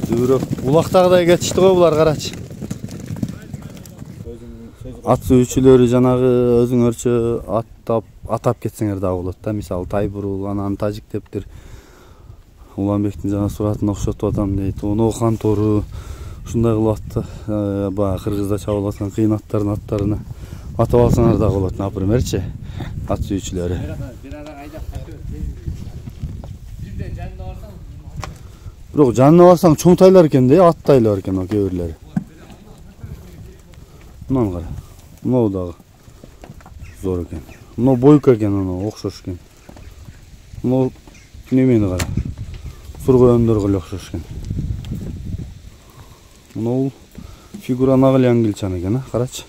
Зүбүрөп улактагыдай кетишти го булар, карачы. Ат сүйүүчүлөрү жанагы өзүңөрчө атап кетсеңер да болот да. Мисалы Тайбурул, анан Тажиктептир. Уланбектин жана суратына окшотуп атам дейт. Ону Кантору ушундай кылып атты. Баягы Кыргызда чабылып аткан кыйын аттардын аттарына атап алсаңар да болот, напримерчи. Ат сүйүүчүлөрү. Бирок жанына барсаң чоң тайлар экен да, ат тайлар экен о кээ бирлери. Мынаны кара. Мынау дагы зор экен. Мынау бойка экен, анау окшош экен. Мынау немени кара. Сургоендөргө эле окшош экен. Мынау фигура нагыл аңгилчан экен, карачы.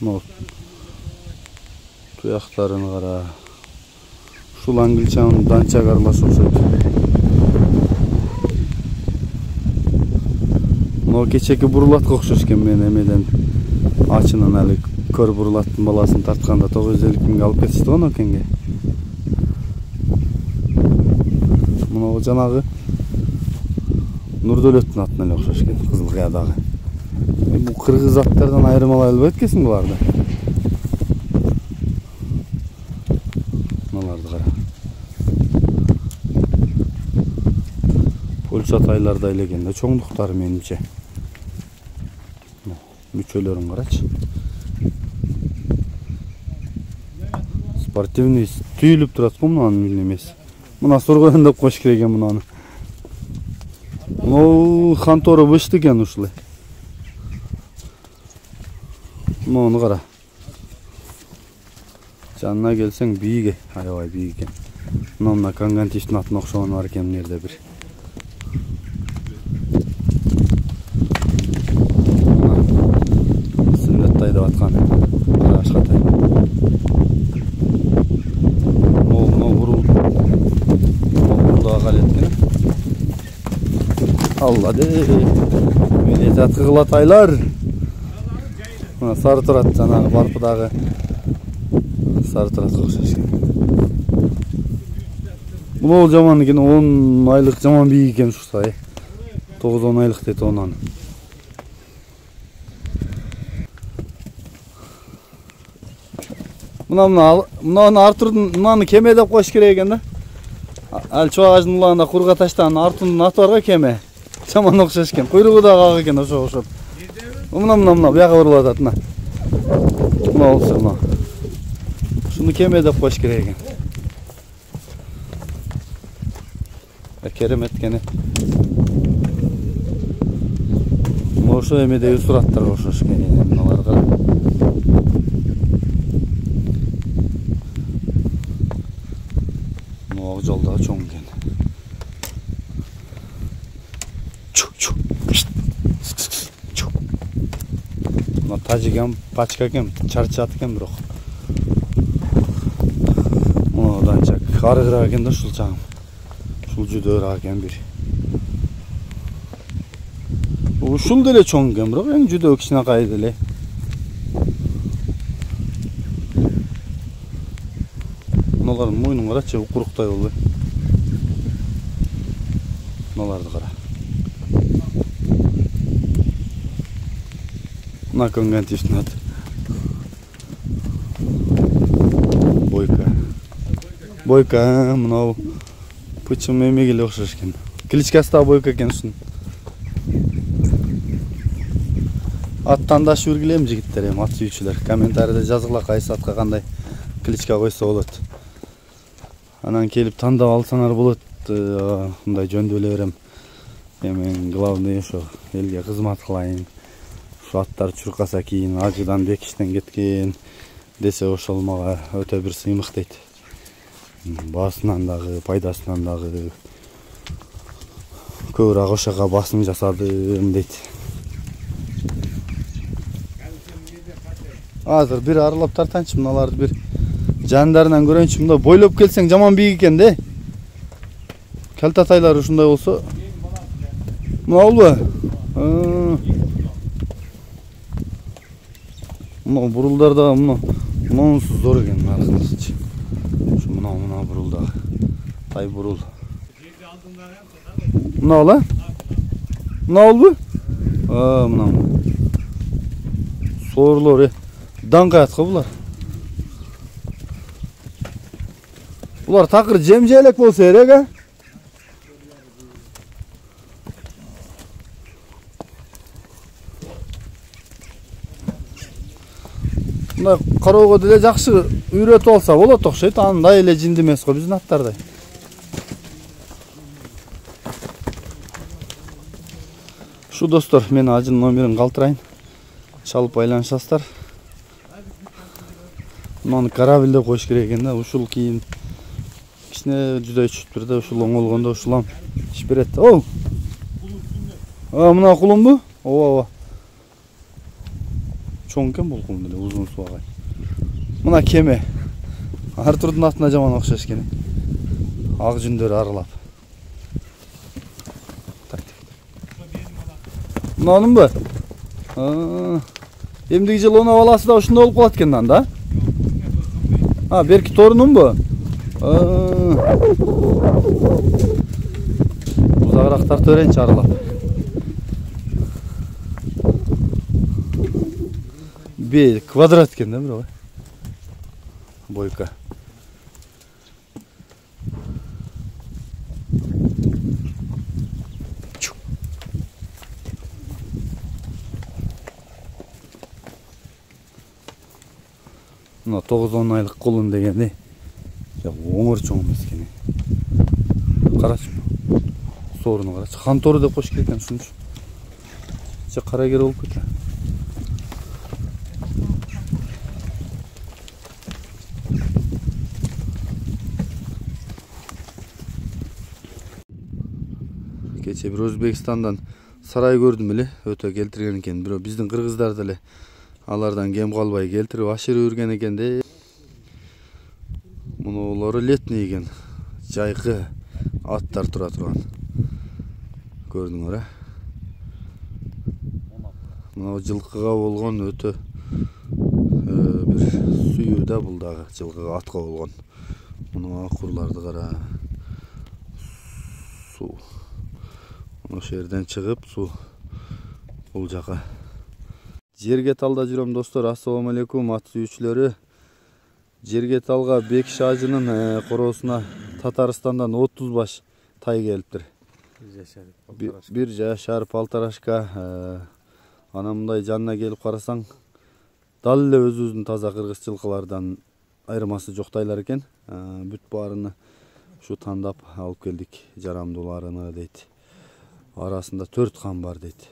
Мынау туяктарын кара. Ушул аңгилчан данча карлаш окшойт. Мынау кечеки бурулатка окшош экен, мен эмеден ачынан али көр бурулаттын баласын тартканда 950 миңге алып кетишти го Нокенге. Мынау жанагы Нурдөлөттүн атына эле окшош экен, Кызыл Кыядагы. Бул кыргыз аттардан айырмалай албайт экенсиң буларды. Мыналарды кара. Польша тайлардай эле экен да, чоңдуктары менимче. Мүчөлөрүн карачы. Спортивный түйүлүп турат го мунун немеси. Мына сургоен деп коюш керек экен мунаны. Мынау Кантору бышты экен ушулай. Муну кара. Жанына келсең бийиги, аябай бийик экен. Мына Кангантиштин атына окшогон бар экен мына жерде бир. Деп аткан Ашкатай. Мол бурул. Мол калет экен. Алла де. Мени жаткы кылатайлар. Мына сары турат жанагы барпыдагы сары туратка окшош экен. Бул жаман экен, 10 айлык жаман бийик экен ушусай. 9-10 айлык дейт онан. Мынаны Артурдун мынаны кеме деп коюш керек экен да. Ал чубагаждын улагында курга таштаган Артурдун аты барга кеме. Жаман окшош экен. Куйругу да ак экен ошо. Мына бияга урулуп атат мына. Мына болсо мына. Ушуну кеме деп коюш керек экен. Керемет экен. Ошо эмедеги сураттарга окшош экен. Мыналарга жолда чоң экен. Мына тажиган пачка экен, чарчат экен бирок. Мына данчак арыгыраак экен да ушул чагым. Ушул жүдөөрак экен бир. Ушул деле чоң экен, бирок эң жүдөө кичинекай деле. Мыналардын мойнун карачы, укуруктай болбой. Мыналарды кара. Мына Кангантиштин аты. Бойка, мынау пычым эмеге эле окшош экен. Кличкасы да Бойка экен ушунун. Ат тандашып жүргүлө жигиттер, ат сүйүүчүлөр. Комментарийде жазгыла кайсы атка кандай кличка койсо болот. Анан келип тандап алсаңар болот. Мындай жөндө эле берем. Эми главный ошо элге кызмат кылайын. Ушу аттар чуркаса кийин ажыдан бекиштен кеткен десе ошол мага өтө бир сыймык дейт. Басынан дагы, пайдасынан дагы көбүрөөк ошого басым жасадым дейт. Азыр бир аралап тартанчы, мыналарды бир жандарынан көрөйүнчү. Мында бойлоп келсең жаман бийик экен да. Калтатайлар ушундай болсо. Мына болбу? Мына бурулдар да мунусу зор экен аркылычы. Ушу мына бурул да. Тай бурул. Mına ola? Mına ol bu? Mına. Sorular dаңqayatqa bular. Bular taqir jemjelek bolsa керек, ha? Мына кароого деле жакшы үйрөтүп алса болот окшойт. Андай эле жинди эмес го биздин аттардай. Шу достор, мен ажын номерин калтырайын. Чалып байланышасыздар. Мынаны корабль деп коюш керек экен да. Ушул кийин кичине жүзөй чүтпүрдө ушул оңолгондо ушулам иш берет. Оу. Мына кулумбу? Ооба. Чоң экен бул кулум деле, узун суагай. Мына кеме. Артурдун атына жаман окшош экен. Ак жүндөрү аралап. Мынанымбы? Эмдиги жылы онап аласы да ушундай болуп калат экен да? Берки торунумбу? Узагыраак тартып берейинчи аралап. Бе квадрат экен да бирок. Бойка. Мына 9-10 айлык кулун дегени оңор чоң эмес экен. Карачы. Сооруну карачы. Хан тору деп кош керек экен ушун үчүн. Же карагер болуп кетти. Кече бир Өзбекстандан сарай көрдүм эле, өтө келтирген экен. Бирок биздин кыргыздар деле алардан кем калбай келтирип ашырып үрген экен де. Мунулары летний экен. Жайкы аттар тура турган. Көрдүңөр, а? Мына жылкыга болгон өтө бир сүйүү да бул дагы жылкыга атка болгон. Муну акурларды кара. Суу. Ошол жерден чыгып суу бул жака. Жерге талда жүрөм достор. Ассаламу алейкум ат сүйүүчүлөрү. Жерге талга Бекиш ажынын короосуна Татарстандан 30 баш тай келиптир. Bir жашар палтарашка. Ана мындай жанына келип карасаң, дал эле өзүбүздүн таза кыргыз жылкылардан айырмасы жок тайлар экен. Бүт баарыны ушу тандап алып келдик. Жарамдууларыны дейт. Арасында 4 кан бар дейт.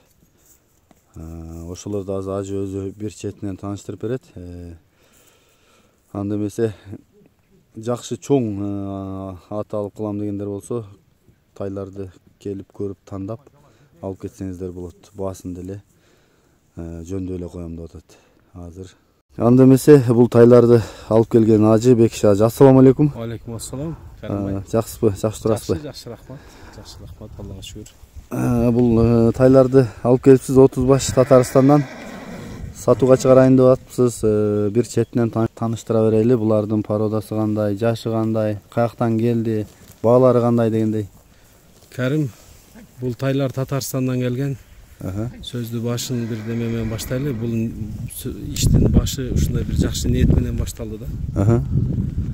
Ошолорду ажы өзү бир четинен тааныштырып берет. Анда эмесе жакшы чоң ат алып кылам дегендер болсо, тайларды келип көрүп тандап алып кетсеңиздер болот. Баасын деле жөндөй эле коем деп атат азыр. Анда эмесе бул тайларды алып келген ажы Бекиш ажы. Ассаламу алейкум. Алейкум ассалам. Жакшысызбы? Жакшы турасызбы? Жакшы рахмат. Жакшы рахмат, Аллага шүгүр. Бул тайларды алып келипсиз 30 баш Татарстандан сатууга чыгарайын деп атпсыз. Бир четинен тааныштыра берели. Булардын породасы кандай, жашы кандай, каяктан келди, баалары кандай дегендей. Карим, бул тайлар Татарстандан келген. Сөздү башын бир деме менен баштайлы. Бул иштин башы ушундай бир жакшы ниет менен башталды да.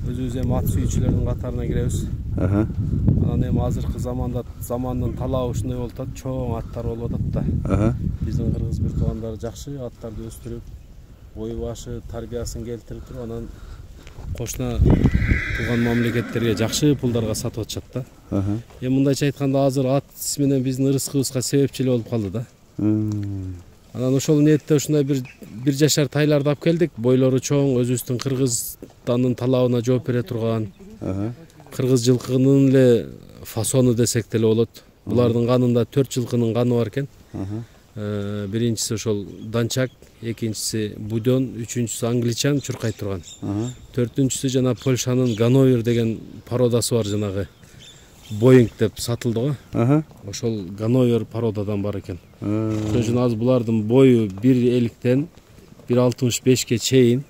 Өзүбүз эми ат сүйүүчүлөрдүн катарына киребиз. Анан эми азыркы замандын талабы ушундай болуп атат, чоң аттар болуп атат да. Биздин кыргыз бир туугандары жакшы аттарды өстүрүп, бою башы тарбиясын келтирип туруп, анан кошуна тууган мамлекеттерге жакшы пулдарга сатып атышат да. Эми мындайча айтканда азыр ат менен биздин ырыскыбызга себепчил болуп калды да. Анан ошол ниетте ушундай бир жашар тайларды алып келдик. Бойлору чоң, өзүбүздүн кыргызстандын талабына жооп бере турган. Кыргыз жылкынын эле фасону десек деле болот. Булардын канында 4 жылкынын каны бар экен. Биринчиси ошол данчак, экинчиси буден, үчүнчүсү англичан чуркай турган. Төртүнчүсү жана Польшанын Ганновер деген породасы бар, жанагы Боинг деп сатылды го. Ошол Ганновер породадан бар экен. Ошон үчүн азыр булардын бою 1.50-тен 1.65-ке чейин.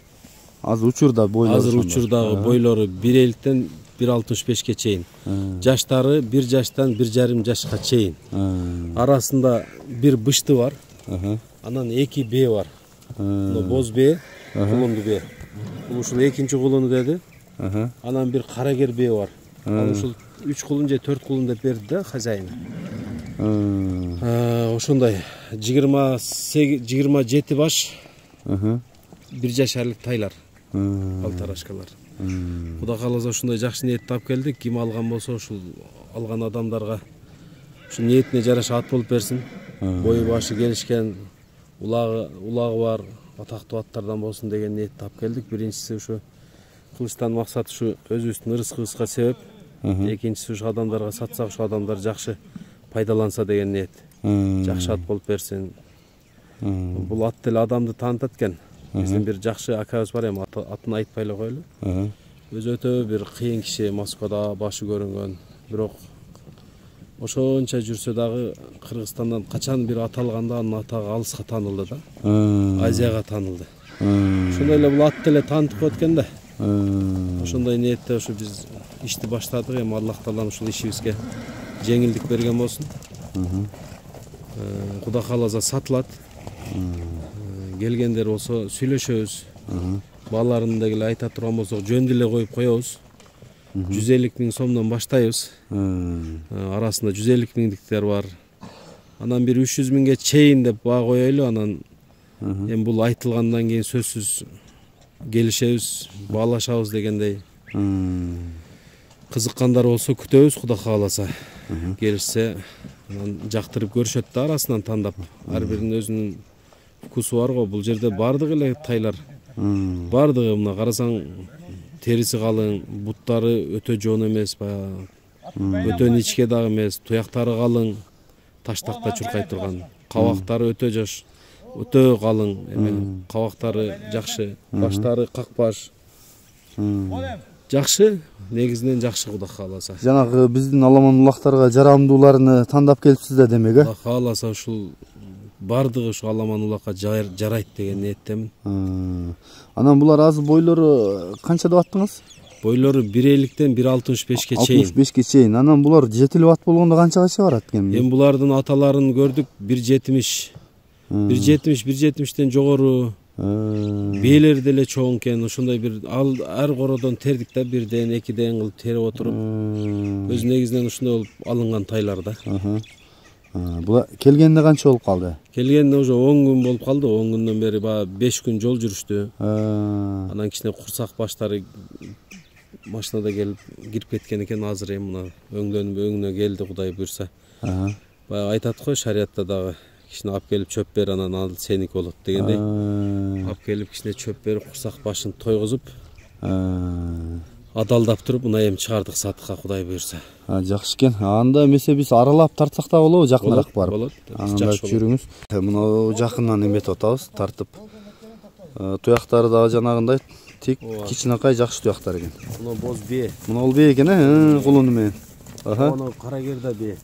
Азыр учурда бойлору. Азыр учурдагы бойлору 1.50-тен 1.65'ke чейин. Жаштары 1 жаштан 1,5 жашка чейин. Арасында bir бышты бар. Анан 2 бе бар. Боз бе, кулунду бе. Ушул экинчи кулуну деди. Анан bir карагер бе бар. Ал ушул 3 кулун же 4 кулун деп берди да хозяин. Ошондой 27 баш 1 жашарлык тайлар. Алтарашкалар. Кудай кааласа ушундай жакшы ниетти алып келдик. Ким алган болсо ушул алган адамдарга ушу ниетине жараша ат болуп берсин. Бою башы келишкен, улагы бар, атактуу аттардан болсун деген ниетти алып келдик. Биринчиси ушу кылычтан максат ушу өзүбүздүн ырыскыбызга себеп. Экинчиси ушу адамдарга сатсак, ушу адамдар жакшы пайдаланса деген ниет. Жакшы ат болуп берсин. Бул ат деле адамды таанытат экен. Биздин бир жакшы акабыз бар эми, атын айтпай эле коелу. Өзү өтө бир кыйын киши, Москвада башы көрүнгөн. Бирок ошонча жүрсө дагы Кыргызстандан качан бир ат алганда анын атагы алыска таанылды да. Азияга таанылды. Ошондой эле бул ат деле таанытып коет экен да. Ошондой ниетте ушу биз ишти баштадык. Эми Аллах Таалам ушул ишибизге жеңилдик берген болсун. Кудай кааласа сатылат. Келгендер болсо сүйлөшөбүз. Бааларын деле айта турган болсок, жөн деле коюп коебуз. 150 000 сомдон баштайбыз. Арасында 150 000-диктер бар. Анан бир 300 000ге чейин деп баа коелу. Анан эми бул айтылгандан кийин сөзсүз келишебиз, баалашабыз дегендей. Кызыккандар болсо күтөбүз, Кудай кааласа. Келишсе, анан жактырып көрүшөт да арасынан тандап. Ар биринин өзүнүн вкусу бар го. Бул жерде бардык эле тайлар. Бардыгы мына карасаң териси калың, буттары өтө жоон эмес, өтө ничке дагы эмес, туяктары калың, таштакта чуркай турган. Кабактары өтө жаш, өтө калың, кабактары жакшы, баштары какбаш. Жакшы, негизинен жакшы, Кудай кааласа. Жанагы биздин аламан улактарга жарамдууларыны тандап келипсиздер демек, Кудай кааласа ушул бардыгы ушу аламан улакка жарайт деген ниеттемин. Анан булар азыр бойлору канча деп аттыңыз? Бойлору 1,50-ден 1,65-ке чейин. 65-ке чейин. Анан булар жетилип ат болгондо канчагача барат экен? Эми булардын аталарын көрдүк, 1,70, 1,70-1,70-ден жогору. Бээлери деле чоң экен. Ошондой бир ар кородон тердик да, 1ден 2ден кылып терип отуруп. Өз негизинен ушундай болуп алынган тайлар да. Була келгенде канча болуп калды? Келгенде уже 10 күн болуп калды. 10 күндөн бери 5 күн жол жүрүштү. Анан кичине курсак баштары машинада келип кирип кеткен экен. Азыр эми мына өңүнө келди, Кудай буйрса. Баягы айтат го, шариятта дагы кичине алып келип чөп бер, анан ал сеники болот дегендей. Алып келип кичине чөп берип, курсак башын тойгузуп, адалдап туруп, мына эми чыгардык сатыкка, Кудай буйрса. Жакшы экен. Анда эмесе биз аралап тартсак да болобу, жакыныраак барып. Болот. Анда жүрүңүз. Мына жакындан эметип атабыз, тартып. Туяктары дагы жанагындай тик кичинекай жакшы туяктар экен. Мына боз бе. Мына ол бе экен, кулуну менен. Мына карагер да бе.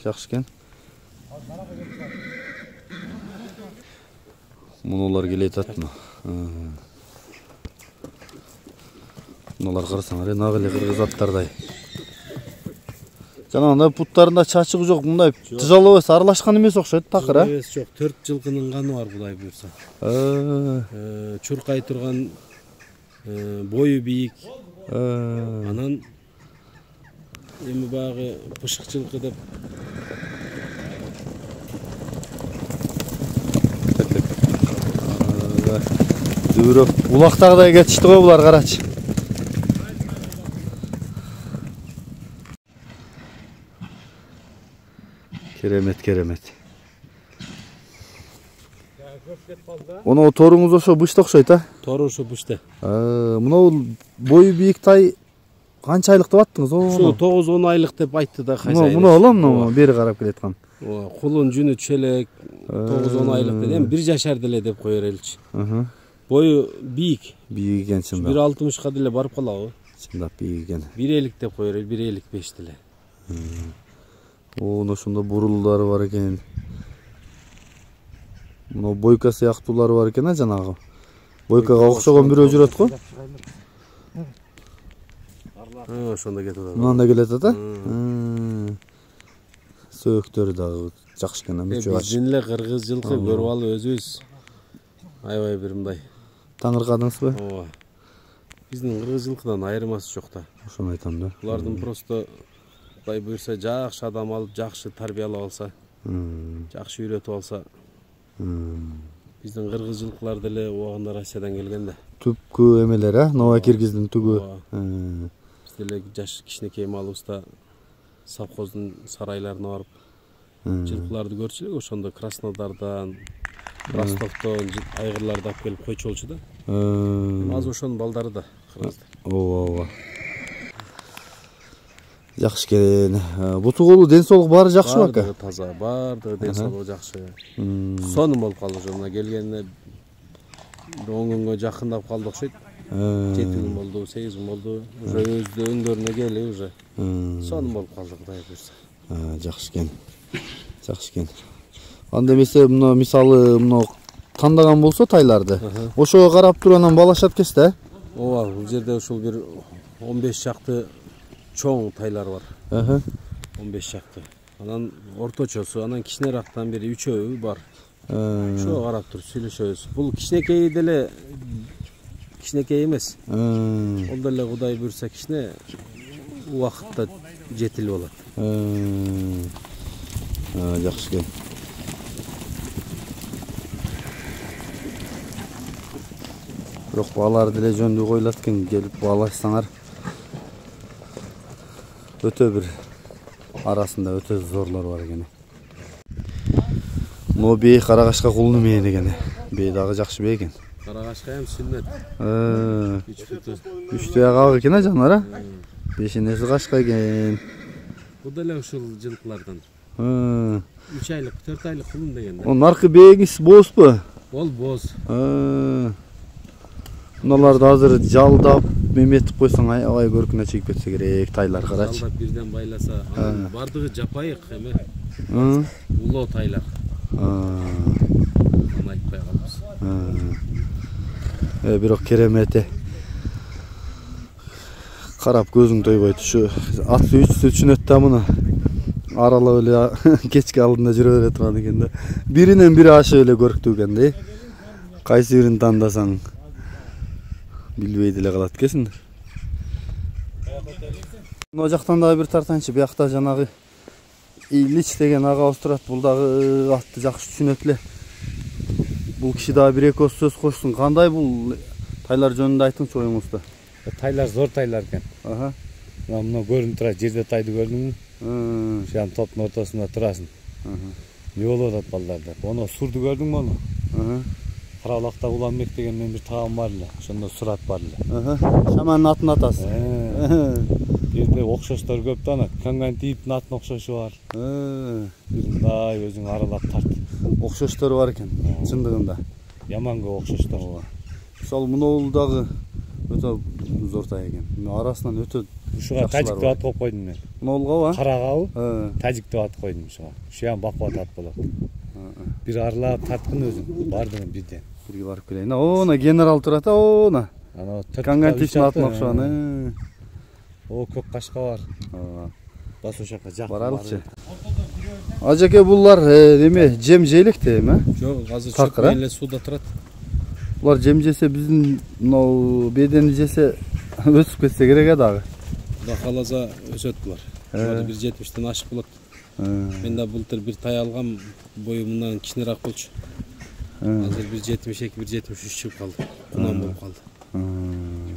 Жакшы экен. Мунулар келет атмы? Мунулар карасаңар, нагы эле кыргыз аттардай. Жанагындай буттарында чачыгы жок, мындай тыжал эмес, аралашкан эмес окшойт такыр, а? Эмес, жок, 4 жылкынын каны бар, Кудай буйрса. Чуркай турган, бою бийик. Анан эми багы пышык жылкы деп дүбүрөп улактагыдай кетишти го булар, карачы. Керемет. Оны торуңуз ошо бышты окшойт, а? Тору ошо бышты. Мына бою бийик тай канча айлык деп аттыңыз? Ошо 9-10 айлык деп айтты да хозяин. Мына мына бери карап келаткан. Кулун жүнү чөлөк, 9-10 айлык деп, эми 1 жашар деле деп кое береличи. Бою бийик. Бийик экен чындап. 1,60ка деле барып калабы? Чындап бийик экен. 1,50 деп кое берели, 1,55 деле. Ошондо бурулдары бар экен. Мына бойка сыяктуулары бар экен, жанагы. Бойкага окшогон бирөө жүрөт го. Ошондо кетип атат. Мындан да келет ата. Сөөктөрү дагы жакшы экен, мүчө аш. Биздин эле кыргыз жылкы көрүп алып өзүбүз аябай бир мындай Таңыркадыңызбы? ооба. Биздин кыргыз жылкыдан айырмасы жок да. Ошону айтам да. Булардын просто Кудай буйрса жакшы адам алып, жакшы тарбиялап алса, жакшы үйрөтүп алса. Биздин кыргыз жылкылар деле убагында Россиядан келген да. Түпкү эмелер, Новая Киргиздин түгү. Биз деле жаш кичинекей малыбызда совхоздун сарайларына барып жылкыларды көрчү элек, ошондо Краснодардан, Ростовдон айгырларды алып келип койчу болчу да. Азыр ошонун балдары да кыргыздар. Ооба. Жакшы экен. Буту колу ден соолук баары жакшыбы ака? Баардыгы таза, баардыгы ден соолугу жакшы. Сонун болуп калды жона келгенине 10 күнгө жакындап калды окшойт. 7 күн болду, 8 күн болду. Уже өздү өңдөрүнө келип уже. Сонун болуп калды Кудай буйрса. Жакшы экен. Жакшы экен. Анда эмесе мына мисалы мына тандаган болсо тайларды, ошого карап туруп анан балашат экесиз, Ооба, бул жерде ушул бир 15 чакты чоң тайлар бар. 15 чакты. Анан орточосу, анан кичинерактан бери 3-өө бар. Ошого карап туруп сүйлөшөбүз. Бул кичинекей деле кичинекей эмес. Ол деле Кудай буйрса кичине убакытта жетилип алат. Жакшы экен. Бирок балар деле жөндүү коюлат экен, келип балашсаңар. Өтө бир арасында өтө зорлор бар экен. Могу бей карагашка кулуну менен экен. Бей дагы жакшы бей экен. Карагашка эм сүннөт. 3 туягак экен жанар, Бешинеси кашка экен. Бул деле ушул жылкылардан. 3 айлык, 4 айлык кулун деген да. Онун аркы бейгиси боозбу? Ол боз. Мыналарды азыр жалдап, меметип койсоң аябай көркүнө чыгып кетсе керек, тайлар карачы. Жалдап бирден байласа, бардыгы жапайык эме. Улоо тайлар. Аны айтпай калабыз. Бирок керемети. Карап көзүң тойбойт. Ушу ат сүйүүчүсү түшүнөт да муну. Аралап эле кечки алдында жүрө бере турган экен да. Биринен бири ашып эле көрктүү экен да. Кайсы бирин тандасаң билбей деле калат экенсиң. Мына жактан дагы бир тартанчы. Биякта жанагы Ильич деген агабыз турат. Бул дагы атты жакшы түшүнөт эле. Бул киши дагы бир эки сөз кошсун. Кандай бул тайлар жөнүндө айтыңчы оюңузду. Тайлар зор тайлар экен. Мына көрүнүп турат, жерде тайды көрдүңбү? Ушан топтун ортосунда турасың. Не болуп атат балдарда? Оны сурду көрдүңбү оны? Карабулакта Уланбек деген мен бир таам бар эле. Ошондо сурат бар эле. Шаманын атын атасы. Жерде окшоштор көп да, ана Кангантиптин атын окшошу бар. Мындай өзүң аралап тарт. Окшоштору бар экен, чындыгында. Яман көп окшоштор. Мисалы мына дагы өтө зор тай экен. Арасынан өтө ушуга тажик деп ат коюп койдум мен. Мына Карагабы? Тажик деп ат койдум ушуга. Ушуган бакбат ат болот. Бир аралап тарткын өзүң, бардыгын бирден. Бирге барып келейин. Оона генерал турат, оона. Ана Кангантиптин атын окшогон. Көк кашка бар. Бас ошакка жак. Баралычы. Ажеке булар эме жем жейликте эме? Жок, азыр чөп эле суда турат. Булар жем жесе биздин мынау бедени жесе өсүп кетсе керек дагы. Кудай кааласа өсөт булар. Бир 70тен ашык болот. Мен да былтыр бир тай алгам, бою мындан кичинерээк болчу. Азыр бир 72, бир 73 чыгып калды. Кунам болуп калды.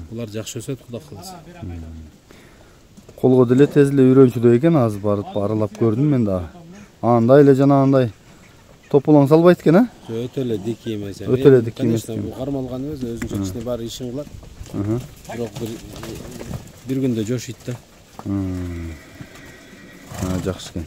Булар жакшы өсөт, Кудай кааласа. Колго деле тез эле үйрөнчүдөй экен, азыр барып аралап көрдүм мен дагы. Андай эле жанагындай тополоң салбайт экен, Өтө эле дикий эмес. Өтө эле дикий эмес. Бул кармалган эмес, өзүнчө кичине бар ишин кылат. Бирок бир күндө жошойт да. Жакшы экен.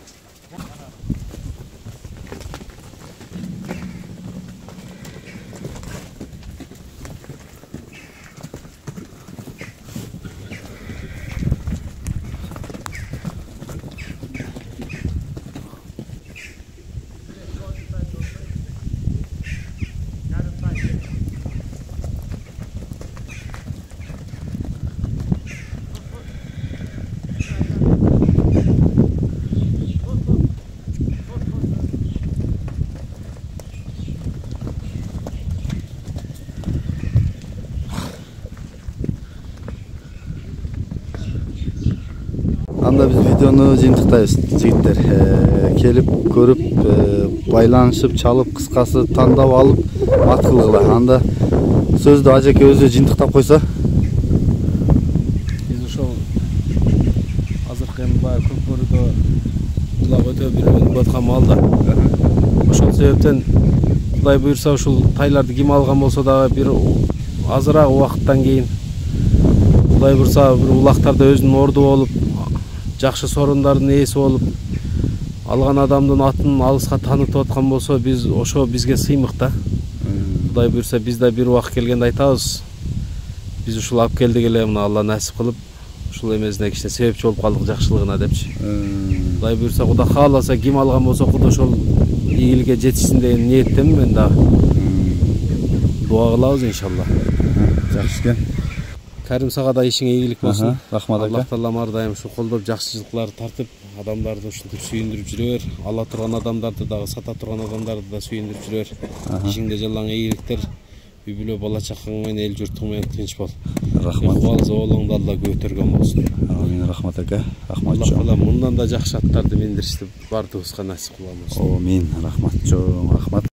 анда биз видеону жыйынтыктайбыз жигиттер. Келип көрүп, байланышып, чалып, кыскасы тандап алып ат кылгыла. Анда сөздү ажеке өзү жыйынтыктап койсо. Биз ошол азыркы эми баягы көкбөрүдө улап өтө билип аткан малда. Ошол себептен Кудай буйрса ушул тайларды ким алган болсо дагы бир азыраак убакыттан кийин Кудай буйрса бир улактарда өзүнүн орду болуп, жакшы сорондардын ээси болуп, алган адамдын атын алыска таанытып аткан болсо, биз ошо бизге сыймык да. Кудай буйрса биз да бир убакыт келгенде айтабыз. Биз ушул алып келдик эле, мына Алла насип кылып, ушул эмесине кичине себепчи болуп калдык жакшылыгына депчи. Кудай буйрса Кудай кааласа ким алган болсо Кудай ошол ийгиликке жетишсин деген ниеттемин мен да. Дуа кылабыз иншалла. Жакшы экен. Карим сага да ишиңе ийгилик болсун. Рахмат Аллах ака. Таалам ар дайым ушу колдоп жакшылыкларды тартып, адамдарды ушинтип сүйүндүрүп жүрө бер. Ала турган адамдарды дагы, сата турган адамдарды да сүйүндүрүп жүрө бер. Ишиңде жалаң ийгиликтер, үй бүлө бала чакаң менен эл журтуң менен тынч бол. Рахмат. Калса оолуңду Алла көтөргөн болсун. Амин, рахмат ака. Рахмат. Аллах Таалам мындан да жакшы аттарды миндиришти бардыгыбызга насип кылган болсун. Амин, рахмат. Рахмат.